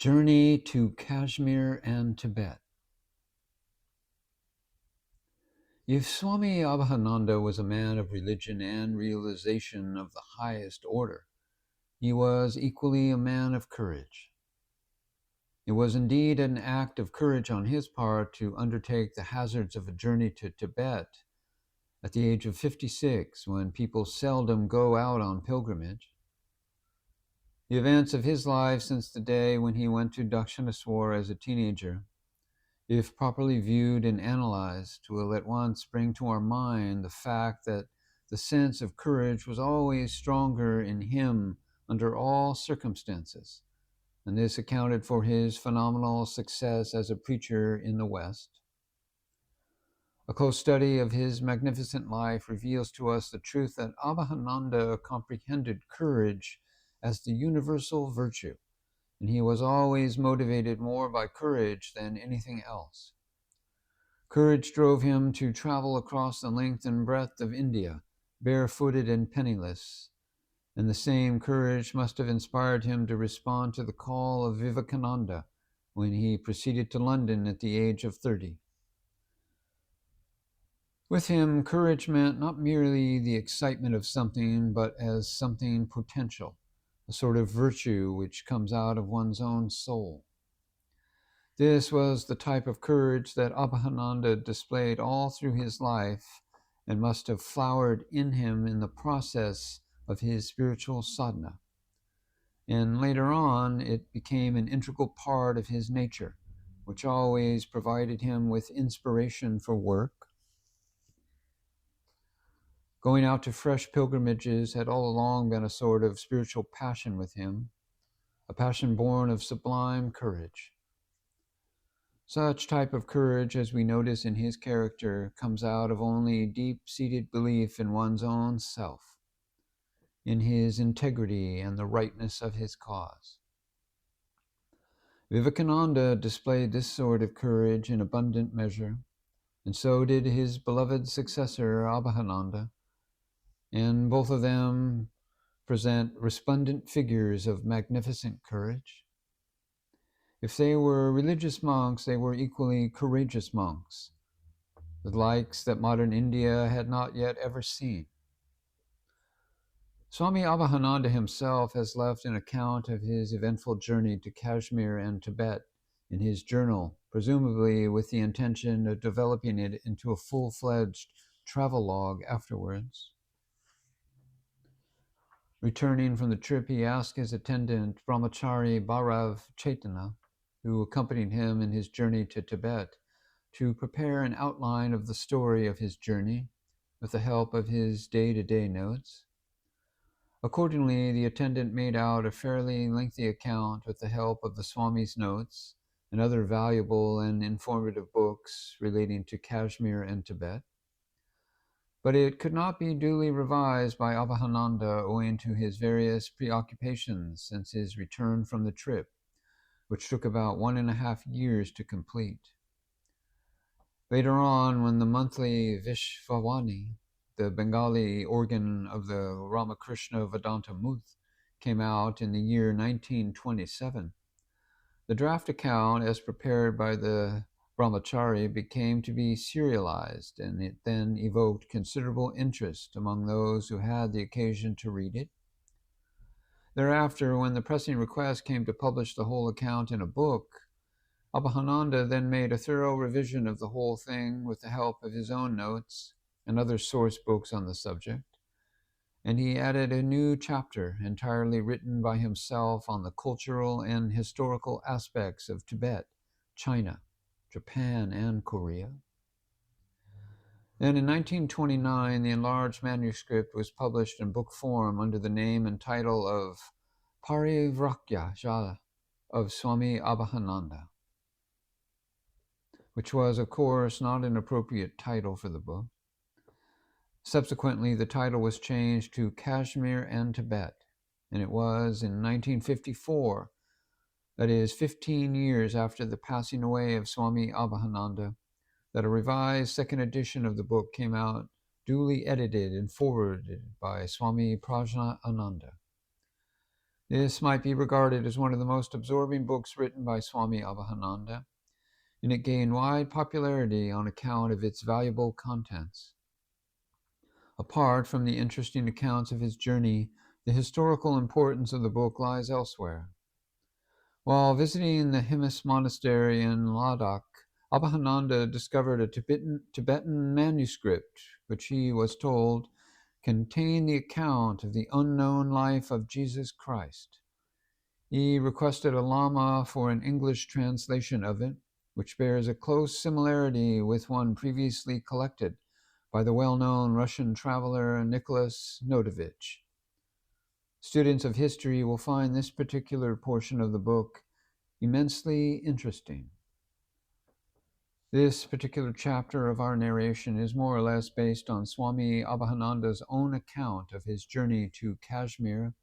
Journey to Kashmir and Tibet. If Swami Abhedananda was a man of religion and realization of the highest order, he was equally a man of courage. It was indeed an act of courage on his part to undertake the hazards of a journey to Tibet at the age of 56, when people seldom go out on pilgrimage. The events of his life since the day when he went to Dakshineswar as a teenager, if properly viewed and analyzed, will at once bring to our mind the fact that the sense of courage was always stronger in him under all circumstances, and this accounted for his phenomenal success as a preacher in the West. A close study of his magnificent life reveals to us the truth that Abhedananda comprehended courage as the universal virtue, and he was always motivated more by courage than anything else. Courage drove him to travel across the length and breadth of India, barefooted and penniless, and the same courage must have inspired him to respond to the call of Vivekananda when he proceeded to London at the age of 30. With him, courage meant not merely the excitement of something, but as something potential, a sort of virtue which comes out of one's own soul. This was the type of courage that Abhedananda displayed all through his life and must have flowered in him in the process of his spiritual sadhana. And later on, it became an integral part of his nature, which always provided him with inspiration for work. Going out to fresh pilgrimages had all along been a sort of spiritual passion with him, a passion born of sublime courage. Such type of courage, as we notice in his character, comes out of only deep-seated belief in one's own self, in his integrity and the rightness of his cause. Vivekananda displayed this sort of courage in abundant measure, and so did his beloved successor, Abhedananda, and both of them present resplendent figures of magnificent courage. If they were religious monks, they were equally courageous monks, the likes that modern India had not yet ever seen. Swami Abhedananda himself has left an account of his eventful journey to Kashmir and Tibet in his journal, presumably with the intention of developing it into a full-fledged travel log afterwards. Returning from the trip, he asked his attendant, Brahmachari Bhairav Chaitanya, who accompanied him in his journey to Tibet, to prepare an outline of the story of his journey with the help of his day-to-day notes. Accordingly, the attendant made out a fairly lengthy account with the help of the Swami's notes and other valuable and informative books relating to Kashmir and Tibet. But it could not be duly revised by Abhedananda owing to his various preoccupations since his return from the trip, which took about 1.5 years to complete. Later on, when the monthly Vishvavani, the Bengali organ of the Ramakrishna Vedanta Movement, came out in the year 1927, the draft account, as prepared by the Brahmachari, became to be serialized, and it then evoked considerable interest among those who had the occasion to read it. Thereafter, when the pressing request came to publish the whole account in a book, Abhedananda then made a thorough revision of the whole thing with the help of his own notes and other source books on the subject, and he added a new chapter entirely written by himself on the cultural and historical aspects of Tibet, China, Japan, and Korea. Then in 1929, the enlarged manuscript was published in book form under the name and title of Parivrakya of Swami Abhedananda, which was, of course, not an appropriate title for the book. Subsequently, the title was changed to Kashmir and Tibet, and it was in 1954, that is 15 years after the passing away of Swami Abhedananda, that a revised second edition of the book came out, duly edited and forwarded by Swami Prajnaananda. This might be regarded as one of the most absorbing books written by Swami Abhedananda, and it gained wide popularity on account of its valuable contents. Apart from the interesting accounts of his journey, the historical importance of the book lies elsewhere. While visiting the Himas monastery in Ladakh, Abhedananda discovered a Tibetan manuscript, which he was told contained the account of the unknown life of Jesus Christ. He requested a lama for an English translation of it, which bears a close similarity with one previously collected by the well-known Russian traveler Nicholas Notovich. Students of history will find this particular portion of the book immensely interesting. This particular chapter of our narration is more or less based on Swami Abhedananda's own account of his journey to Kashmir